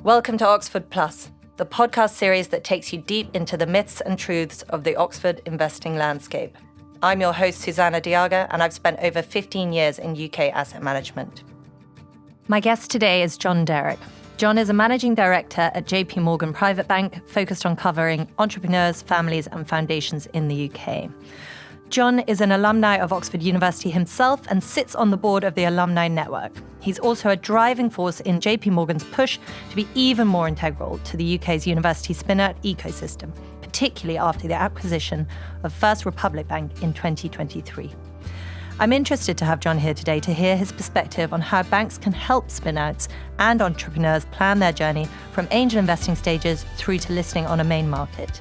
Welcome to Oxford Plus, the podcast series that takes you deep into the myths and truths of the Oxford investing landscape. I'm your host, Susanna Diaga, and I've spent over 15 years in UK asset management. My guest today is John Derrick. John is a managing director at JP Morgan Private Bank, focused on covering entrepreneurs, families, and foundations in the UK. John is an alumni of Oxford University himself and sits on the board of the Alumni Network. He's also a driving force in JP Morgan's push to be even more integral to the UK's university spin-out ecosystem, particularly after the acquisition of First Republic Bank in 2023. I'm interested to have John here today to hear his perspective on how banks can help spin-outs and entrepreneurs plan their journey from angel investing stages through to listing on a main market.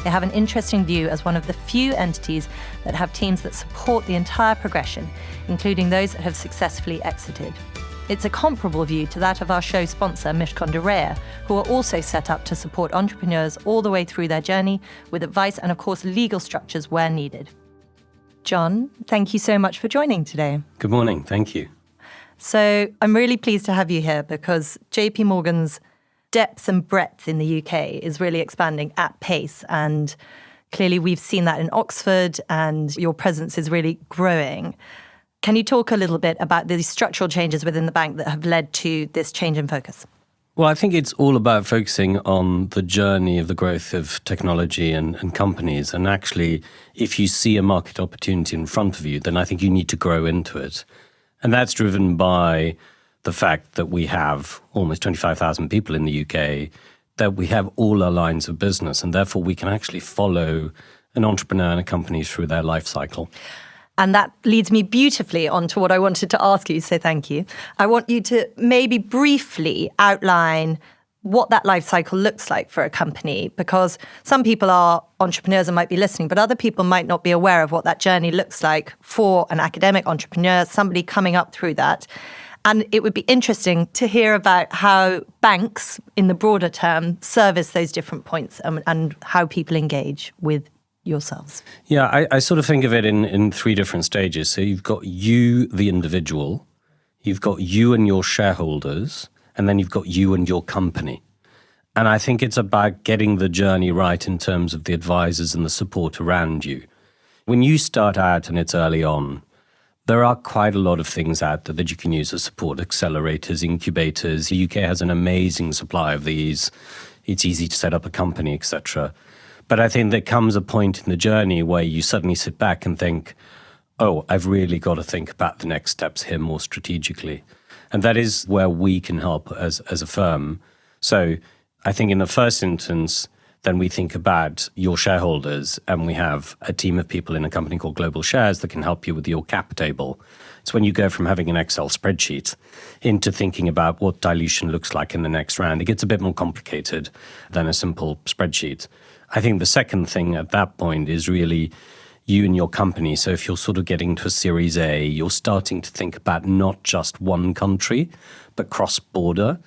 They have an interesting view as one of the few entities that have teams that support the entire progression, including those that have successfully exited. It's a comparable view to that of our show sponsor, Mishcon de Reya, who are also set up to support entrepreneurs all the way through their journey with advice and, of course, legal structures where needed. John, thank you so much for joining today. Good morning. Thank you. So I'm really pleased to have you here because JP Morgan's depth and breadth in the UK is really expanding at pace. And clearly we've seen that in Oxford and your presence is really growing. Can you talk a little bit about the structural changes within the bank that have led to this change in focus? Well, I think it's all about focusing on the journey of the growth of technology and companies. And actually, if you see a market opportunity in front of you, then I think you need to grow into it. And that's driven by the fact that we have almost 25,000 people in the UK, that we have all our lines of business, and therefore we can actually follow an entrepreneur and a company through their life cycle. And that leads me beautifully onto what I wanted to ask you, so thank you. I want you to maybe briefly outline what that life cycle looks like for a company, because some people are entrepreneurs and might be listening, but other people might not be aware of what that journey looks like for an academic entrepreneur, somebody coming up through that. And it would be interesting to hear about how banks, in the broader term, service those different points and how people engage with yourselves. Yeah, I sort of think of it in three different stages. So you've got you, the individual, you've got you and your shareholders, and then you've got you and your company. And I think it's about getting the journey right in terms of the advisors and the support around you. When you start out and it's early on, there are quite a lot of things out there that you can use as support: accelerators, incubators. The UK has an amazing supply of these. It's easy to set up a company, etc. But I think there comes a point in the journey where you suddenly sit back and think, oh, I've really got to think about the next steps here more strategically. And that is where we can help as a firm. So I think in the first instance, then we think about your shareholders, and we have a team of people in a company called Global Shares that can help you with your cap table. It's when you go from having an Excel spreadsheet into thinking about what dilution looks like in the next round. It gets a bit more complicated than a simple spreadsheet. I think the second thing at that point is really you and your company. So if you're sort of getting to a Series A, you're starting to think about not just one country, but cross-border.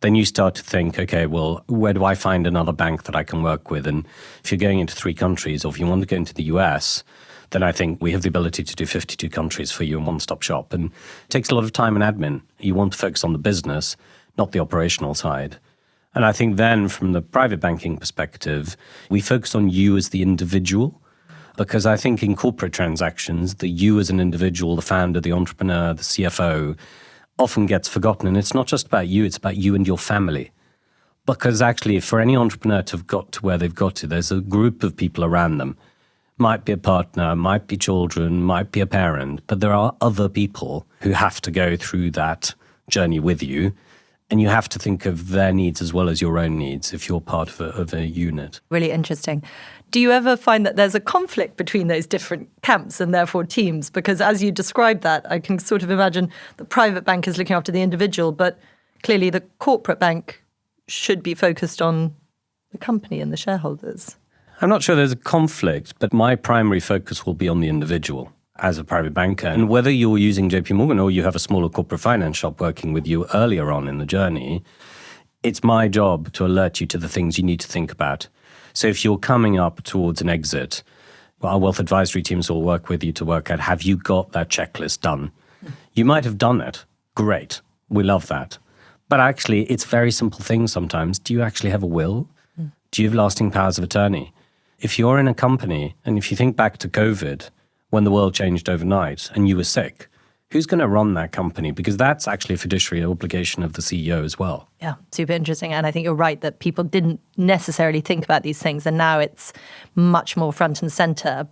Then you start to think, okay, well, where do I find another bank that I can work with? And if you're going into 3 countries, or if you want to go into the US, then I think we have the ability to do 52 countries for you in one-stop shop. And it takes a lot of time and admin. You want to focus on the business, not the operational side. And I think then from the private banking perspective, we focus on you as the individual, because I think in corporate transactions, the you as an individual, the founder, the entrepreneur, the CFO, often gets forgotten. And it's not just about you, it's about you and your family. Because actually, for any entrepreneur to have got to where they've got to, there's a group of people around them. Might be a partner, might be children, might be a parent, but there are other people who have to go through that journey with you. And you have to think of their needs as well as your own needs if you're part of a unit. Really interesting. Do you ever find that there's a conflict between those different camps and therefore teams? Because as you described that, I can sort of imagine the private bank is looking after the individual, but clearly the corporate bank should be focused on the company and the shareholders. I'm not sure there's a conflict, but my primary focus will be on the individual as a private banker. And whether you're using JP Morgan or you have a smaller corporate finance shop working with you earlier on in the journey, it's my job to alert you to the things you need to think about. So if you're coming up towards an exit, our wealth advisory teams will work with you to work out, have you got that checklist done? You might have done it. Great. We love that. But actually, it's very simple things sometimes. Do you actually have a will? Do you have lasting powers of attorney? If you're in a company, and if you think back to COVID, when the world changed overnight and you were sick, who's going to run that company? Because that's actually a fiduciary obligation of the CEO as well. Yeah, super interesting. And I think you're right that people didn't necessarily think about these things. And now it's much more front and center.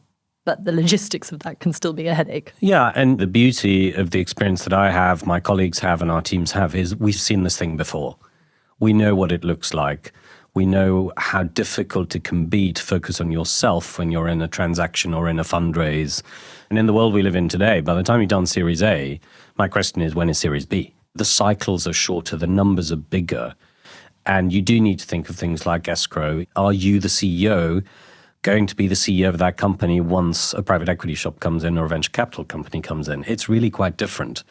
But the logistics of that can still be a headache. Yeah, and the beauty of the experience that I have, my colleagues have, and our teams have is we've seen this thing before. We know what it looks like. We know how difficult it can be to focus on yourself when you're in a transaction or in a fundraise. And in the world we live in today, by the time you've done Series A, my question is, when is Series B? The cycles are shorter, the numbers are bigger. And you do need to think of things like escrow. Are you, the CEO, going to be the CEO of that company once a private equity shop comes in or a venture capital company comes in? It's really quite different.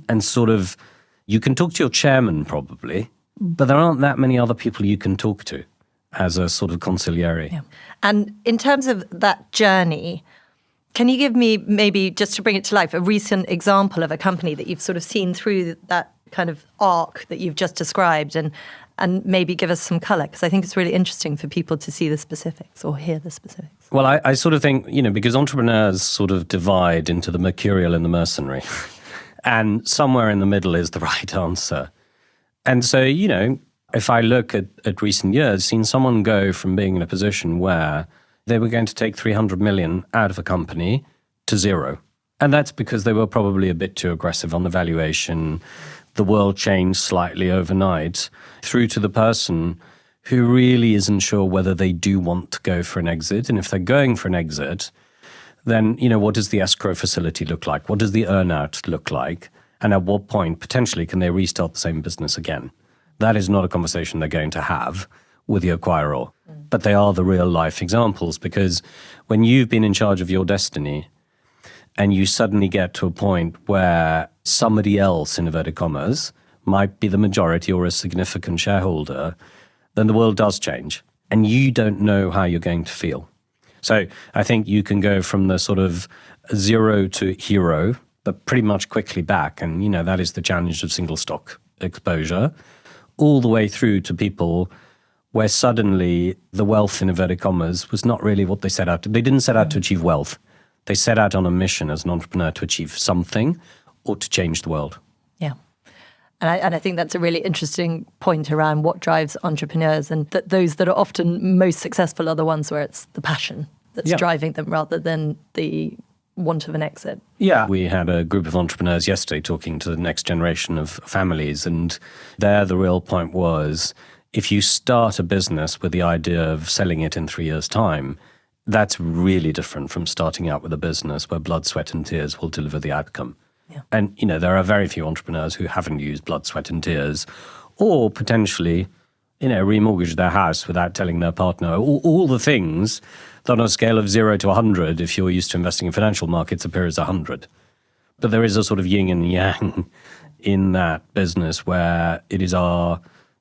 And sort of, you can talk to your chairman probably, but there aren't that many other people you can talk to as a sort of consigliere. Yeah. And in terms of that journey, can you give me, maybe just to bring it to life, a recent example of a company that you've sort of seen through that kind of arc that you've just described, and maybe give us some colour? Because I think it's really interesting for people to see the specifics or hear the specifics. Well, I sort of think, because entrepreneurs sort of divide into the mercurial and the mercenary, and somewhere in the middle is the right answer. And so, if I look at recent years, seen someone go from being in a position where they were going to take 300 million out of a company to zero. And that's because they were probably a bit too aggressive on the valuation. The world changed slightly overnight, through to the person who really isn't sure whether they do want to go for an exit. And if they're going for an exit, then, what does the escrow facility look like? What does the earnout look like? And at what point, potentially, can they restart the same business again? That is not a conversation they're going to have with the acquirer. But they are the real life examples, because when you've been in charge of your destiny and you suddenly get to a point where somebody else, in inverted commas, might be the majority or a significant shareholder, then the world does change. And you don't know how you're going to feel. So I think you can go from the sort of zero to hero, but pretty much quickly back. And, that is the challenge of single stock exposure, all the way through to people where suddenly the wealth, in inverted commas, was not really what they set out to. They didn't set out to achieve wealth. They set out on a mission as an entrepreneur to achieve something or to change the world. Yeah. And I think that's a really interesting point around what drives entrepreneurs, and that those that are often most successful are the ones where it's the passion that's driving them rather than the want of an exit. Yeah, we had a group of entrepreneurs yesterday talking to the next generation of families, and there the real point was, if you start a business with the idea of selling it in 3 years' time, that's really different from starting out with a business where blood, sweat and tears will deliver the outcome. Yeah. And, there are very few entrepreneurs who haven't used blood, sweat and tears, or potentially, remortgage their house without telling their partner, all the things that on a scale of 0 to 100, if you're used to investing in financial markets, appear as 100. But there is a sort of yin and yang in that business where it is our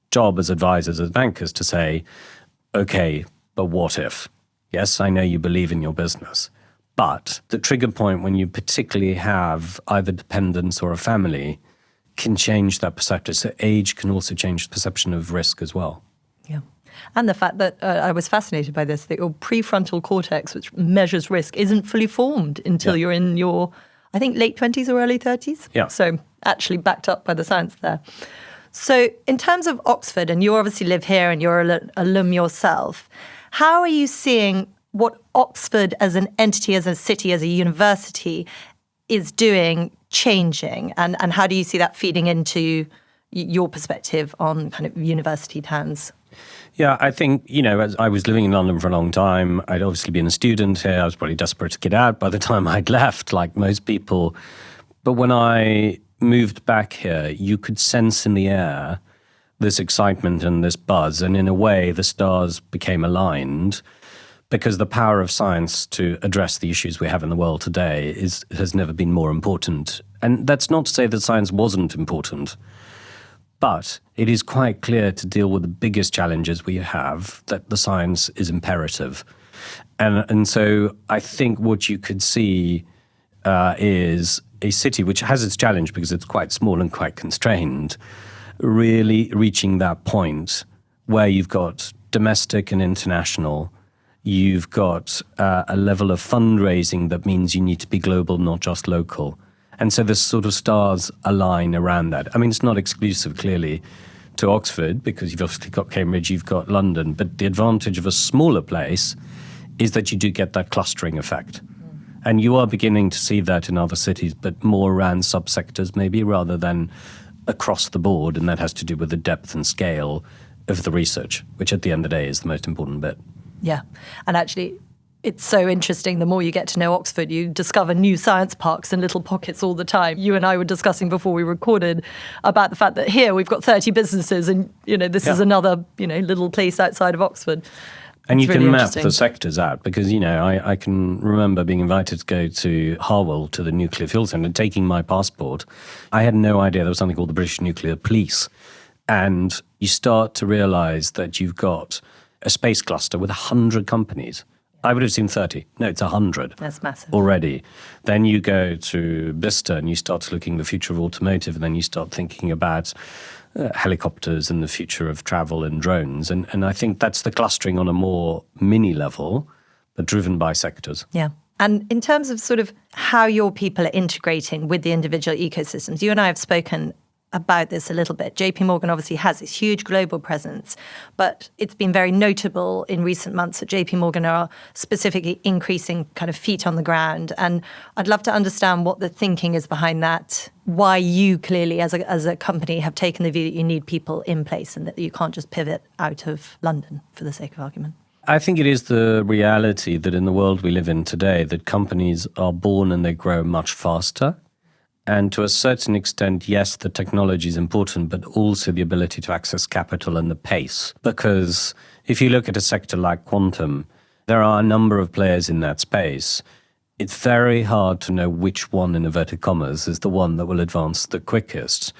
job as advisors, as bankers, to say, okay, but what if? Yes, I know you believe in your business, but the trigger point when you particularly have either dependents or a family can change that perception. So age can also change the perception of risk as well. Yeah. And the fact that I was fascinated by this, that your prefrontal cortex, which measures risk, isn't fully formed until you're in your, I think, late 20s or early 30s. Yeah. So actually backed up by the science there. So in terms of Oxford, and you obviously live here and you're an alum yourself, how are you seeing what Oxford as an entity, as a city, as a university is doing, changing? And how do you see that feeding into your perspective on kind of university towns? Yeah, I think, as I was living in London for a long time, I'd obviously been a student here. I was probably desperate to get out by the time I'd left, like most people. But when I moved back here, you could sense in the air this excitement and this buzz. And in a way, the stars became aligned, because the power of science to address the issues we have in the world today has never been more important. And that's not to say that science wasn't important, but it is quite clear to deal with the biggest challenges we have that the science is imperative. And so I think what you could see is a city which has its challenge because it's quite small and quite constrained, really reaching that point where you've got domestic and international, you've got a level of fundraising that means you need to be global, not just local. And so the sort of stars align around that. I mean, it's not exclusive, clearly, to Oxford, because you've obviously got Cambridge, you've got London. But the advantage of a smaller place is that you do get that clustering effect. And you are beginning to see that in other cities, but more around subsectors maybe, rather than across the board. And that has to do with the depth and scale of the research, which at the end of the day is the most important bit. Yeah. And actually, it's so interesting. The more you get to know Oxford, you discover new science parks and little pockets all the time. You and I were discussing before we recorded about the fact that here we've got 30 businesses and, this is another, little place outside of Oxford. And it's you really can map the sectors out because, I can remember being invited to go to Harwell, to the Nuclear Fuel Centre, and taking my passport. I had no idea there was something called the British Nuclear Police. And you start to realise that you've got a space cluster with 100 companies. I would have seen 30. No, it's 100. That's massive. Already. Then you go to Bicester and you start looking at the future of automotive, and then you start thinking about helicopters and the future of travel and drones. And I think that's the clustering on a more mini level, but driven by sectors. Yeah. And in terms of sort of how your people are integrating with the individual ecosystems, you and I have spoken about this a little bit. JP Morgan obviously has this huge global presence, but it's been very notable in recent months that JP Morgan are specifically increasing kind of feet on the ground. And I'd love to understand what the thinking is behind that, why you clearly as a company have taken the view that you need people in place and that you can't just pivot out of London for the sake of argument. I think it is the reality that in the world we live in today, that companies are born and they grow much faster. And to a certain extent, yes, the technology is important, but also the ability to access capital and the pace. Because if you look at a sector like quantum, there are a number of players in that space. It's very hard to know which one, in inverted commas, is the one that will advance the quickest.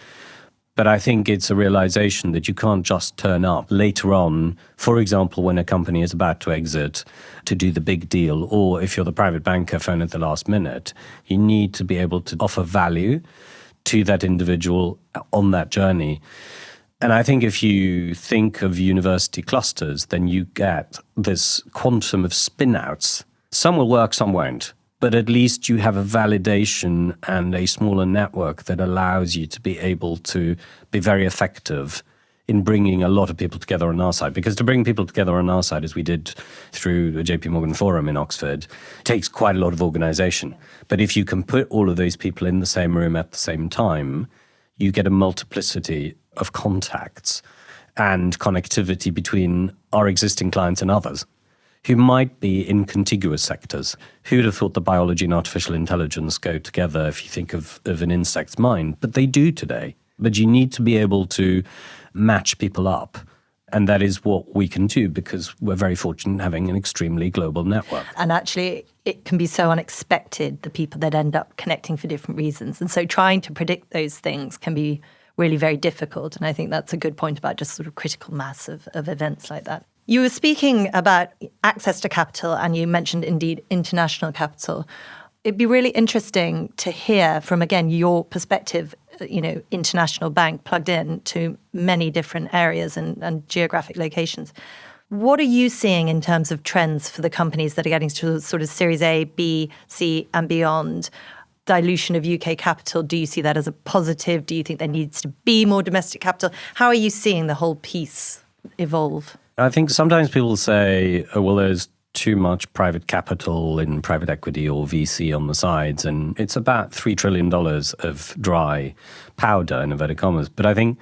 But I think it's a realization that you can't just turn up later on, for example, when a company is about to exit, to do the big deal, or if you're the private banker, phone at the last minute. You need to be able to offer value to that individual on that journey. And I think if you think of university clusters, then you get this quantum of spin-outs. Some will work, some won't. But at least you have a validation and a smaller network that allows you to be able to be very effective in bringing a lot of people together on our side. Because to bring people together on our side, as we did through the JP Morgan Forum in Oxford, takes quite a lot of organization. But if you can put all of those people in the same room at the same time, you get a multiplicity of contacts and connectivity between our existing clients and others who might be in contiguous sectors. Who'd have thought that biology and artificial intelligence go together if you think of an insect's mind? But they do today. But you need to be able to match people up. And that is what we can do because we're very fortunate in having an extremely global network. And actually, it can be so unexpected, the people that end up connecting for different reasons. And so trying to predict those things can be really very difficult. And I think that's a good point about just sort of critical mass of events like that. You were speaking about access to capital and you mentioned indeed international capital. It'd be really interesting to hear from, again, your perspective, international bank plugged in to many different areas and geographic locations. What are you seeing in terms of trends for the companies that are getting to sort of Series A, B, C and beyond? Dilution of UK capital, do you see that as a positive? Do you think there needs to be more domestic capital? How are you seeing the whole piece evolve? I think sometimes people say, there's too much private capital in private equity or VC on the sides, and it's about $3 trillion of dry powder, in inverted commas. But I think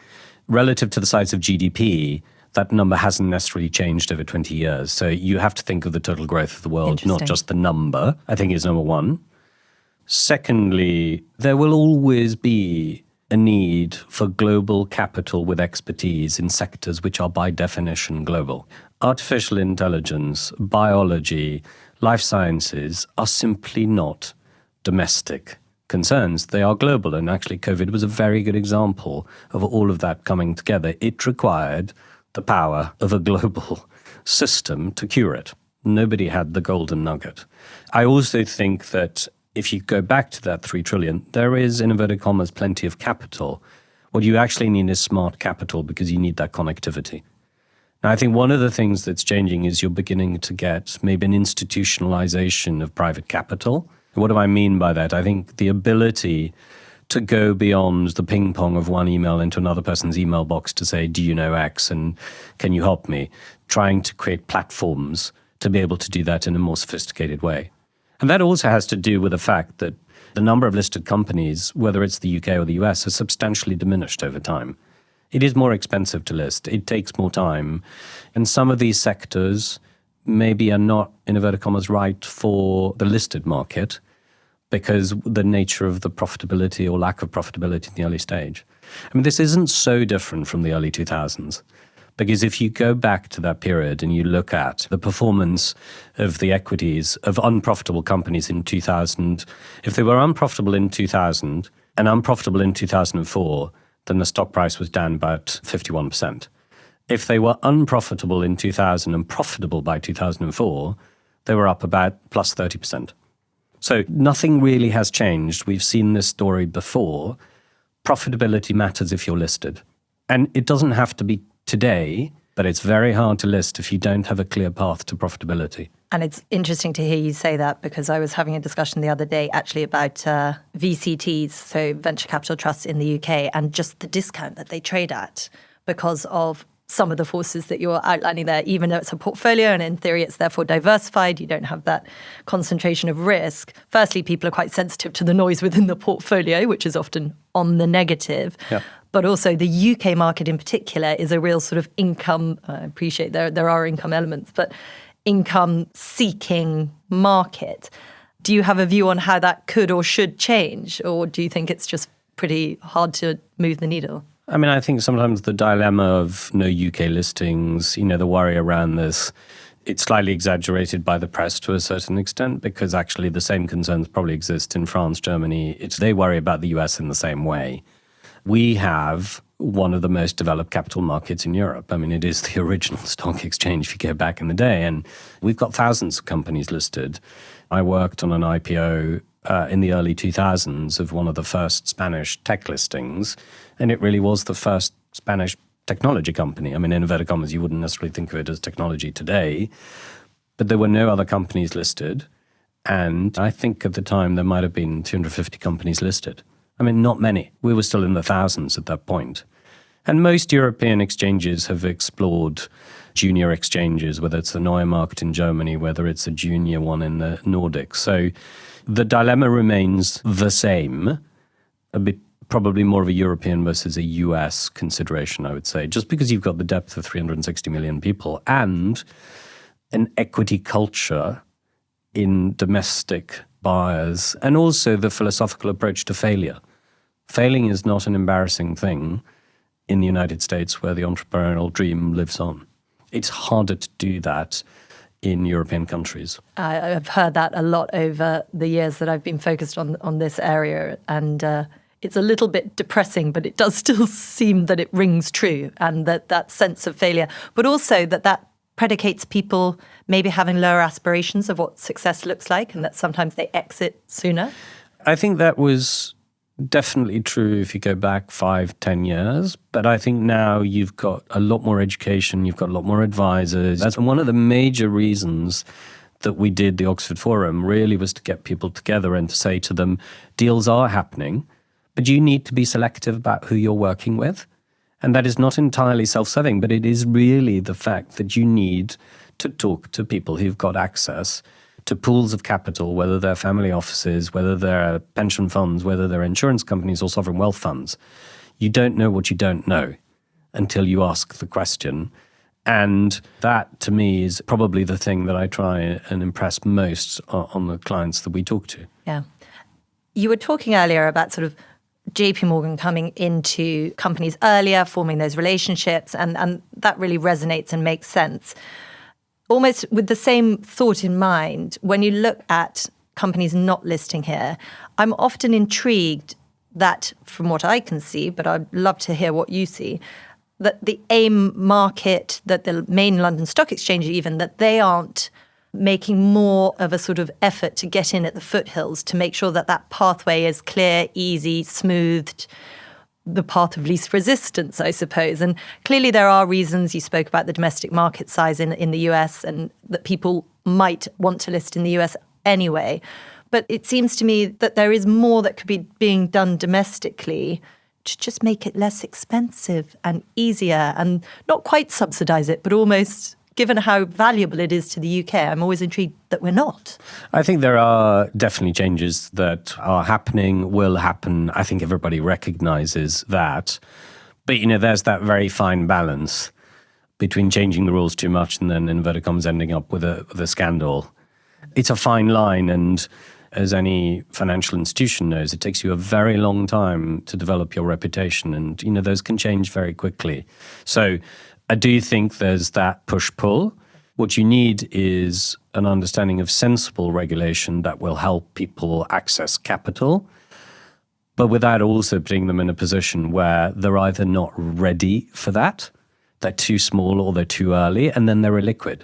relative to the size of GDP, that number hasn't necessarily changed over 20 years. So you have to think of the total growth of the world, not just the number, I think is number one. Secondly, there will always be a need for global capital with expertise in sectors which are by definition global. Artificial intelligence, biology, life sciences are simply not domestic concerns. They are global. And actually, COVID was a very good example of all of that coming together. It required the power of a global system to cure it. Nobody had the golden nugget. I also think that if you go back to that 3 trillion, there is, in inverted commas, plenty of capital. What you actually need is smart capital because you need that connectivity. Now, I think one of the things that's changing is you're beginning to get maybe an institutionalization of private capital. What do I mean by that? I think the ability to go beyond the ping pong of one email into another person's email box to say, do you know X and can you help me? Trying to create platforms to be able to do that in a more sophisticated way. And that also has to do with the fact that the number of listed companies, whether it's the UK or the US, has substantially diminished over time. It is more expensive to list. It takes more time. And some of these sectors maybe are not, in inverted commas, right for the listed market because the nature of the profitability or lack of profitability in the early stage. I mean, this isn't so different from the early 2000s. Because if you go back to that period and you look at the performance of the equities of unprofitable companies in 2000, if they were unprofitable in 2000 and unprofitable in 2004, then the stock price was down about 51%. If they were unprofitable in 2000 and profitable by 2004, they were up about plus 30%. So nothing really has changed. We've seen this story before. Profitability matters if you're listed. And it doesn't have to be today, but it's very hard to list if you don't have a clear path to profitability. And it's interesting to hear you say that because I was having a discussion the other day actually about VCTs, so venture capital trusts in the UK, and just the discount that they trade at because of some of the forces that you're outlining there. Even though it's a portfolio and in theory it's therefore diversified, you don't have that concentration of risk. Firstly, people are quite sensitive to the noise within the portfolio, which is often on the negative. Yeah. But also the UK market in particular is a real sort of income, I appreciate there are income elements, but income-seeking market. Do you have a view on how that could or should change? Or do you think it's just pretty hard to move the needle? I mean, I think sometimes the dilemma of no UK listings, the worry around this, it's slightly exaggerated by the press to a certain extent because actually the same concerns probably exist in France, Germany. They worry about the US in the same way. We have one of the most developed capital markets in Europe. I mean, it is the original stock exchange if you go back in the day, and we've got thousands of companies listed. I worked on an IPO in the early 2000s of one of the first Spanish tech listings, and it really was the first Spanish technology company. I mean, in inverted commas, you wouldn't necessarily think of it as technology today, but there were no other companies listed, and I think at the time there might have been 250 companies listed. I mean, not many. We were still in the thousands at that point. And most European exchanges have explored junior exchanges, whether it's the Neue Markt in Germany, whether it's a junior one in the Nordics. So the dilemma remains the same, a bit probably more of a European versus a US consideration, I would say, just because you've got the depth of 360 million people and an equity culture in domestic buyers, and also the philosophical approach to failure. Failing is not an embarrassing thing in the United States where the entrepreneurial dream lives on. It's harder to do that in European countries. I've heard that a lot over the years that I've been focused on this area, and it's a little bit depressing, but it does still seem that it rings true, and that sense of failure, but also that predicates people maybe having lower aspirations of what success looks like, and that sometimes they exit sooner. I think that was definitely true if you go back 5-10 years. But I think now you've got a lot more education, you've got a lot more advisors. That's one of the major reasons that we did the Oxford Forum, really was to get people together and to say to them, deals are happening, but you need to be selective about who you're working with. And that is not entirely self-serving, but it is really the fact that you need to talk to people who've got access to pools of capital, whether they're family offices, whether they're pension funds, whether they're insurance companies or sovereign wealth funds. You don't know what you don't know until you ask the question. And that, to me, is probably the thing that I try and impress most on the clients that we talk to. Yeah. You were talking earlier about sort of JP Morgan coming into companies earlier, forming those relationships, and that really resonates and makes sense. Almost with the same thought in mind, when you look at companies not listing here, I'm often intrigued that, from what I can see, but I'd love to hear what you see, that the AIM market, that the main London Stock Exchange even, that they aren't making more of a sort of effort to get in at the foothills to make sure that that pathway is clear, easy, smoothed, the path of least resistance, I suppose. And clearly there are reasons. You spoke about the domestic market size in the US and that people might want to list in the US anyway. But it seems to me that there is more that could be being done domestically to just make it less expensive and easier and not quite subsidize it, but almost, given how valuable it is to the UK, I'm always intrigued that we're not. I think there are definitely changes that are happening, will happen. I think everybody recognizes that. But, there's that very fine balance between changing the rules too much and then, in inverted commas, ending up with a scandal. It's a fine line, and as any financial institution knows, it takes you a very long time to develop your reputation, and those can change very quickly. So I do think there's that push-pull. What you need is an understanding of sensible regulation that will help people access capital, but without also putting them in a position where they're either not ready for that, they're too small, or they're too early, and then they're illiquid.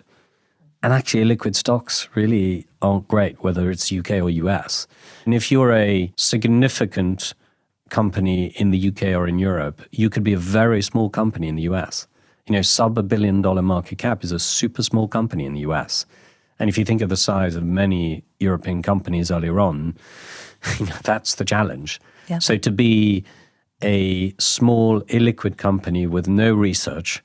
And actually, illiquid stocks really aren't great, whether it's UK or US. And if you're a significant company in the UK or in Europe, you could be a very small company in the US. Sub $1 billion market cap is a super small company in the US. And if you think of the size of many European companies earlier on, that's the challenge. Yeah. So to be a small illiquid company with no research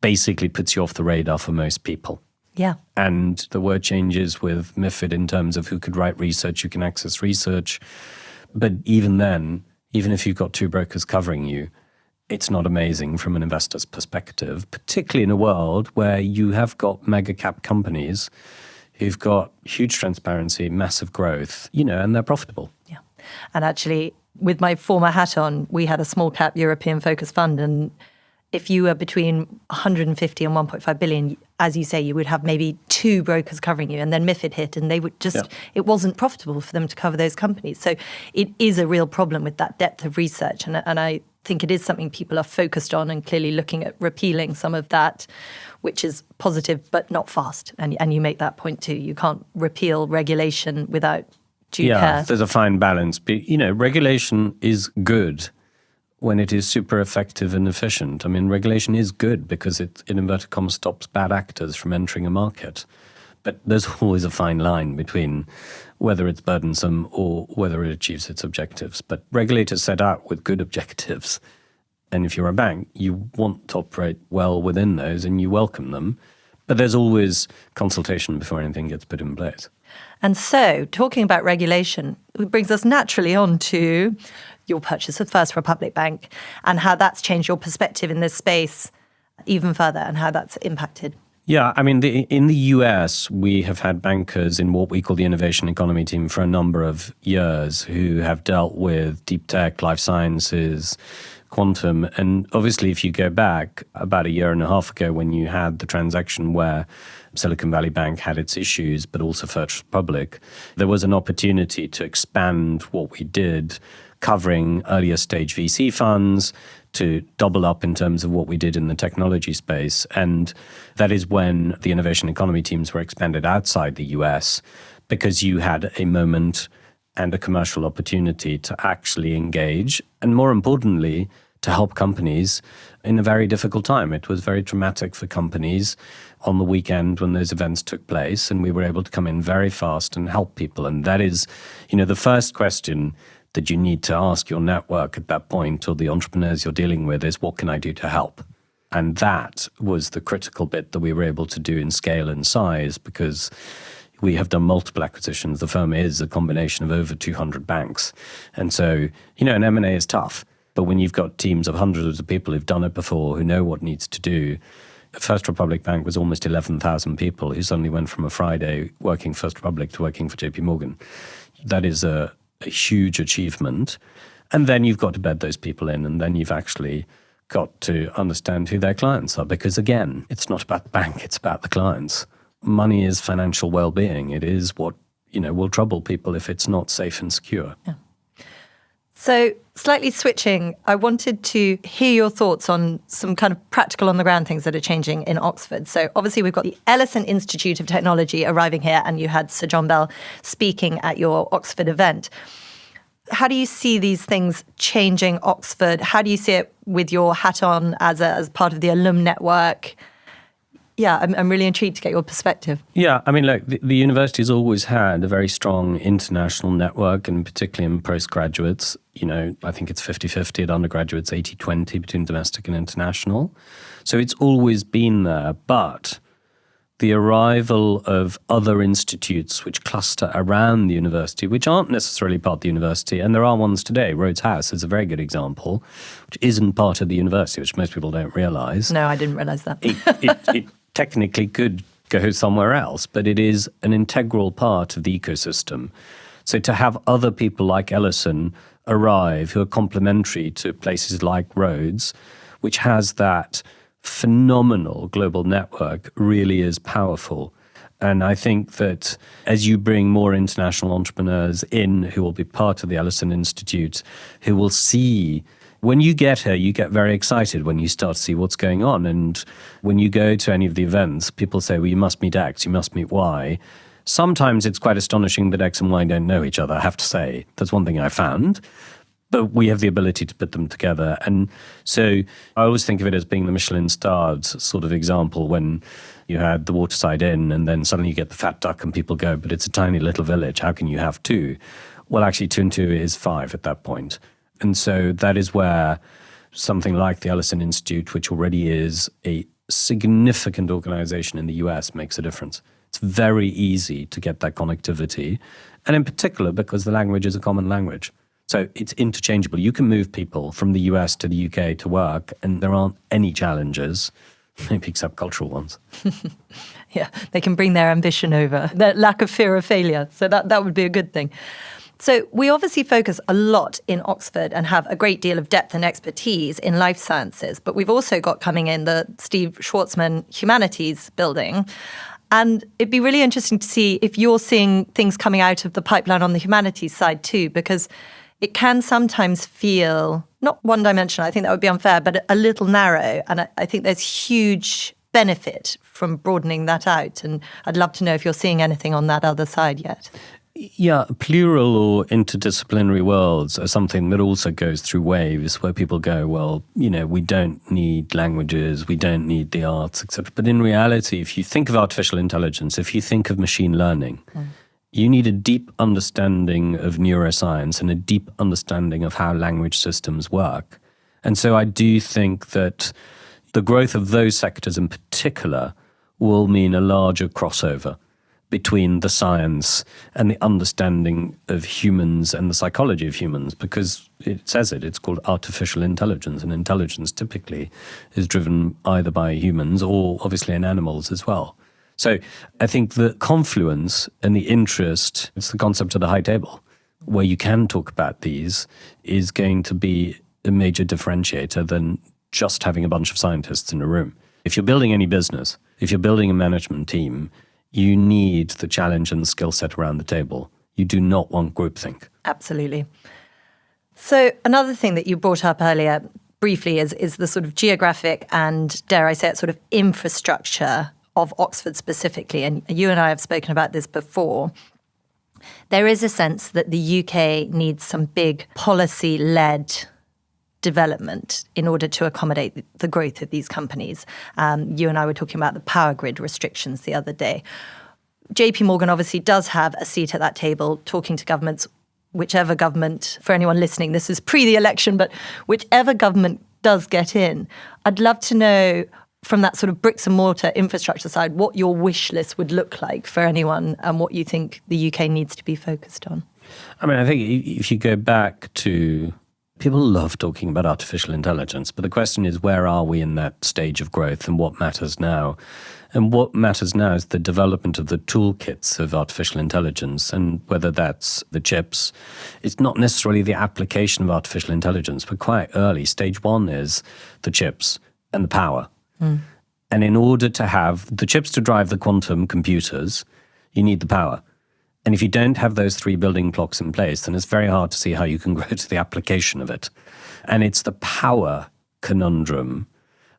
basically puts you off the radar for most people. Yeah. And the word changes with MiFID in terms of who could write research, who can access research. But even then, even if you've got two brokers covering you, it's not amazing from an investor's perspective, particularly in a world where you have got mega cap companies who've got huge transparency, massive growth, and they're profitable. Yeah. And actually, with my former hat on, we had a small cap European focused fund, and if you were between 150 and 1.5 billion, as you say, you would have maybe two brokers covering you, and then MiFID hit, and they would just, it wasn't profitable for them to cover those companies. So it is a real problem with that depth of research. And I think it is something people are focused on, and clearly looking at repealing some of that, which is positive, but not fast. And you make that point too. You can't repeal regulation without due care. Yeah, there's a fine balance. But, regulation is good when it is super effective and efficient. I mean, regulation is good because it, in inverted commas, stops bad actors from entering a market. But there's always a fine line between whether it's burdensome or whether it achieves its objectives. But regulators set out with good objectives. And if you're a bank, you want to operate well within those and you welcome them. But there's always consultation before anything gets put in place. And so, talking about regulation, it brings us naturally on to your purchase of First Republic Bank and how that's changed your perspective in this space even further and how that's impacted. Yeah, I mean, in the US, we have had bankers in what we call the innovation economy team for a number of years who have dealt with deep tech, life sciences, quantum. And obviously, if you go back about a year and a half ago when you had the transaction where Silicon Valley Bank had its issues, but also First Republic, there was an opportunity to expand what we did, covering earlier stage VC funds, to double up in terms of what we did in the technology space. And that is when the innovation economy teams were expanded outside the US, because you had a moment and a commercial opportunity to actually engage, and more importantly, to help companies in a very difficult time. It was very traumatic for companies on the weekend when those events took place, and we were able to come in very fast and help people. And that is, the first question that you need to ask your network at that point, or the entrepreneurs you're dealing with, is what can I do to help? And that was the critical bit that we were able to do in scale and size, because we have done multiple acquisitions. The firm is a combination of over 200 banks. And so, an M&A is tough. But when you've got teams of hundreds of people who've done it before, who know what needs to do, First Republic Bank was almost 11,000 people who suddenly went from a Friday working First Republic to working for JP Morgan. That is a huge achievement. And then you've got to bed those people in, and then you've actually got to understand who their clients are. Because again, it's not about the bank, it's about the clients. Money is financial well-being. It is what, will trouble people if it's not safe and secure. Yeah. So slightly switching, I wanted to hear your thoughts on some kind of practical on the ground things that are changing in Oxford. So obviously we've got the Ellison Institute of Technology arriving here, and you had Sir John Bell speaking at your Oxford event. How do you see these things changing Oxford? How do you see it with your hat on as part of the alum network? Yeah, I'm really intrigued to get your perspective. Yeah, I mean, look, the university's always had a very strong international network, and particularly in postgraduates. I think it's 50-50 at undergraduates, 80-20 between domestic and international. So it's always been there. But the arrival of other institutes which cluster around the university, which aren't necessarily part of the university, and there are ones today. Rhodes House is a very good example, which isn't part of the university, which most people don't realise. No, I didn't realise that. It technically could go somewhere else, but it is an integral part of the ecosystem. So to have other people like Ellison arrive who are complementary to places like Rhodes, which has that phenomenal global network, really is powerful. And I think that as you bring more international entrepreneurs in who will be part of the Ellison Institute, who will see, when you get here, you get very excited when you start to see what's going on. And when you go to any of the events, people say, well, you must meet X, you must meet Y. Sometimes it's quite astonishing that X and Y don't know each other, I have to say. That's one thing I found. But we have the ability to put them together. And so I always think of it as being the Michelin-starred sort of example when you had the Waterside Inn and then suddenly you get the Fat Duck and people go, but it's a tiny little village. How can you have two? Well, actually, 2 and 2 is 5 at that point. And so that is where something like the Ellison Institute, which already is a significant organization in the US, makes a difference. It's very easy to get that connectivity. And in particular, because the language is a common language. So it's interchangeable. You can move people from the US to the UK to work, and there aren't any challenges, maybe except cultural ones. Yeah, they can bring their ambition over, their lack of fear of failure. So that would be a good thing. So we obviously focus a lot in Oxford and have a great deal of depth and expertise in life sciences, but we've also got coming in the Steve Schwarzman Humanities building. And it'd be really interesting to see if you're seeing things coming out of the pipeline on the humanities side too, because it can sometimes feel not one-dimensional, I think that would be unfair, but a little narrow. And I think there's huge benefit from broadening that out. And I'd love to know if you're seeing anything on that other side yet. Yeah, plural or interdisciplinary worlds are something that also goes through waves where people go, well, we don't need languages, we don't need the arts, etc. But in reality, if you think of artificial intelligence, if you think of machine learning, you need a deep understanding of neuroscience and a deep understanding of how language systems work. And so I do think that the growth of those sectors in particular will mean a larger crossover between the science and the understanding of humans and the psychology of humans, because it says it's called artificial intelligence, and intelligence typically is driven either by humans or obviously in animals as well. So I think the confluence and the interest, it's the concept of the high table, where you can talk about these, is going to be a major differentiator than just having a bunch of scientists in a room. If you're building any business, if you're building a management team, you need the challenge and the skill set around the table. You do not want groupthink. Absolutely. So another thing that you brought up earlier briefly is the sort of geographic and, dare I say it, sort of infrastructure of Oxford specifically. And you and I have spoken about this before. There is a sense that the UK needs some big policy-led development in order to accommodate the growth of these companies. You and I were talking about the power grid restrictions the other day. JP Morgan obviously does have a seat at that table talking to governments, whichever government, for anyone listening, this is pre the election, but whichever government does get in, I'd love to know from that sort of bricks and mortar infrastructure side, what your wish list would look like for anyone and what you think the UK needs to be focused on. I mean, I think if you go back to, people love talking about artificial intelligence, but the question is, where are we in that stage of growth and what matters now? And what matters now is the development of the toolkits of artificial intelligence, and whether that's the chips. It's not necessarily the application of artificial intelligence, but quite early. Stage one is the chips and the power. And in order to have the chips to drive the quantum computers, you need the power. And if you don't have those three building blocks in place, then it's very hard to see how you can grow to the application of it. And it's the power conundrum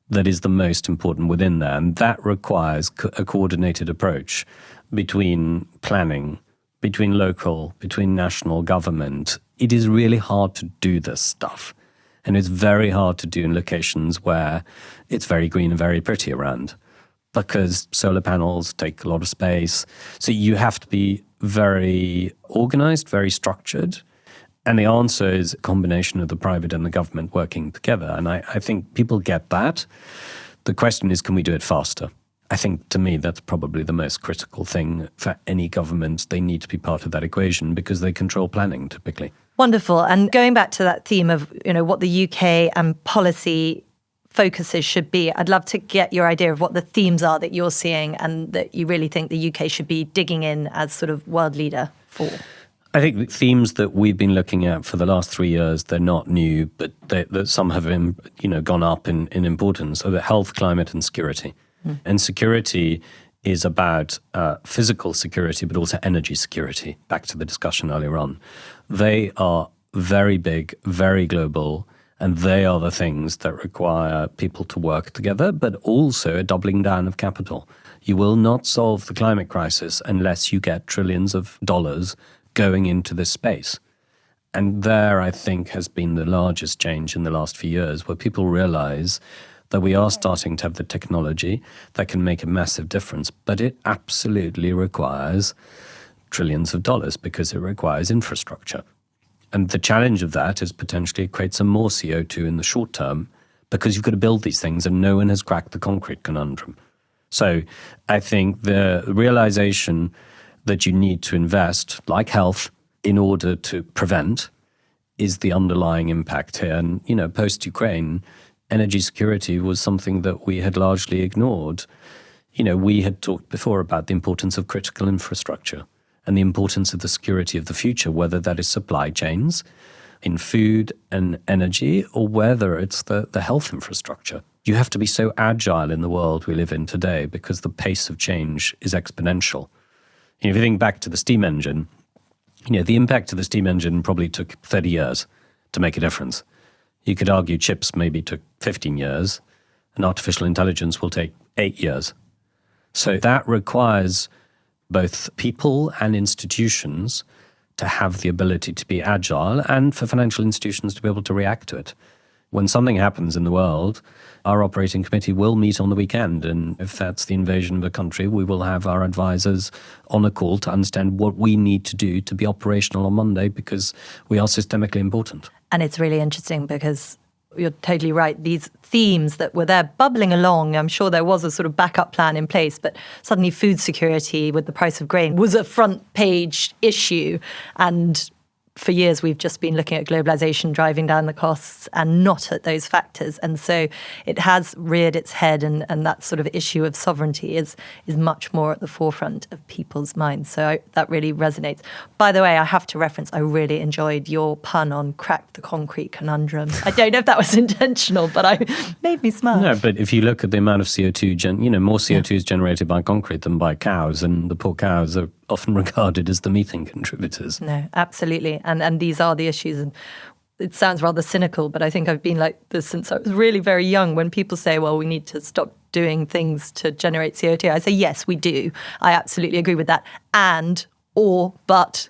that is the most important within there. And that requires a coordinated approach between planning, between local, between national government, it is really hard to do this stuff. And it's very hard to do in locations where it's very green and very pretty around, because solar panels take a lot of space. So you have to be very organized, very structured. And the answer is a combination of the private and the government working together. And I think people get that. The question is, can we do it faster? I think, to me, that's probably the most critical thing for any government. They need to be part of that equation because they control planning, typically. Wonderful. And going back to that theme of, what the UK and policy focuses should be, I'd love to get your idea of what the themes are that you're seeing and that you really think the UK should be digging in as sort of world leader for. I think the themes that we've been looking at for the last 3 years, they're not new, but that some have gone up in importance. So the health, climate and security. And security is about physical security, but also energy security, back to the discussion earlier on. They are very big, very global, and they are the things that require people to work together, but also a doubling down of capital. You will not solve the climate crisis unless you get trillions of dollars going into this space. And there, I think, has been the largest change in the last few years, where people realize that we are starting to have the technology that can make a massive difference, but it absolutely requires trillions of dollars because it requires infrastructure. And the challenge of that is potentially it creates some more CO2 in the short term because you've got to build these things and no one has cracked the concrete conundrum. So I think the realization that you need to invest, like health, in order to prevent is the underlying impact here. And, post-Ukraine, energy security was something that we had largely ignored. We had talked before about the importance of critical infrastructure and the importance of the security of the future, whether that is supply chains in food and energy or whether it's the health infrastructure. You have to be so agile in the world we live in today because the pace of change is exponential. If you think back to the steam engine, the impact of the steam engine probably took 30 years to make a difference. You could argue chips maybe took 15 years, and artificial intelligence will take 8 years. So that requires both people and institutions to have the ability to be agile and for financial institutions to be able to react to it. When something happens in the world, our operating committee will meet on the weekend. And if that's the invasion of a country, we will have our advisors on a call to understand what we need to do to be operational on Monday because we are systemically important. And it's really interesting because you're totally right. These themes that were there bubbling along, I'm sure there was a sort of backup plan in place, but suddenly food security with the price of grain was a front page issue. And for years, we've just been looking at globalization driving down the costs and not at those factors. And so it has reared its head, and that sort of issue of sovereignty is much more at the forefront of people's minds. So that really resonates. By the way, I have to reference, I really enjoyed your pun on crack the concrete conundrum. I don't know if that was intentional, but I made me smile. No, but if you look at the amount of CO2, more CO2 is generated by concrete than by cows, and the poor cows are often regarded as the methane contributors. No, absolutely. And these are the issues. And it sounds rather cynical, but I think I've been like this since I was really very young. When people say, well, we need to stop doing things to generate CO2, I say, yes, we do. I absolutely agree with that. But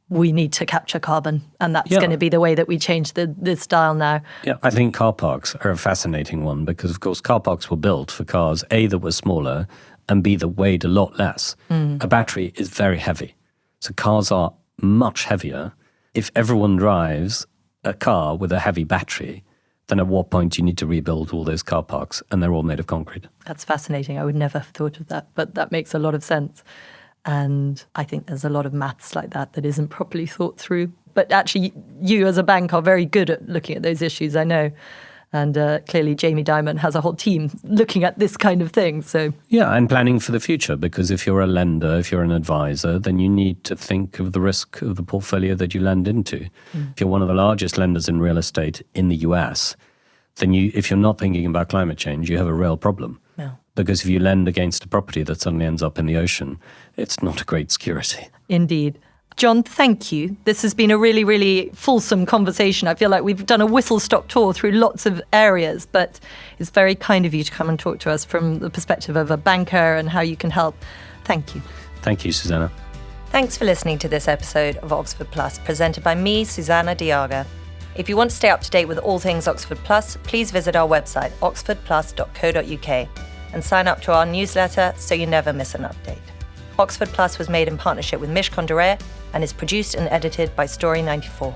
we need to capture carbon. And that's going to be the way that we change this dial now. Yeah, I think car parks are a fascinating one because, of course, car parks were built for cars, A, that were smaller, and B, that weighed a lot less. A battery is very heavy. So cars are much heavier. If everyone drives a car with a heavy battery, then at what point do you need to rebuild all those car parks? And they're all made of concrete. That's fascinating. I would never have thought of that, but that makes a lot of sense. And I think there's a lot of maths like that isn't properly thought through. But actually, you as a bank are very good at looking at those issues, I know. And clearly, Jamie Dimon has a whole team looking at this kind of thing. So yeah, and planning for the future, because if you're a lender, if you're an advisor, then you need to think of the risk of the portfolio that you lend into. If you're one of the largest lenders in real estate in the US, then if you're not thinking about climate change, you have a real problem. No. Because if you lend against a property that suddenly ends up in the ocean, it's not a great security. Indeed. John, thank you. This has been a really, really fulsome conversation. I feel like we've done a whistle-stop tour through lots of areas, but it's very kind of you to come and talk to us from the perspective of a banker and how you can help. Thank you. Thank you, Susanna. Thanks for listening to this episode of Oxford Plus, presented by me, Susanna Diaga. If you want to stay up to date with all things Oxford Plus, please visit our website, oxfordplus.co.uk, and sign up to our newsletter so you never miss an update. Oxford Plus was made in partnership with Mishcon de Reya and is produced and edited by Story 94.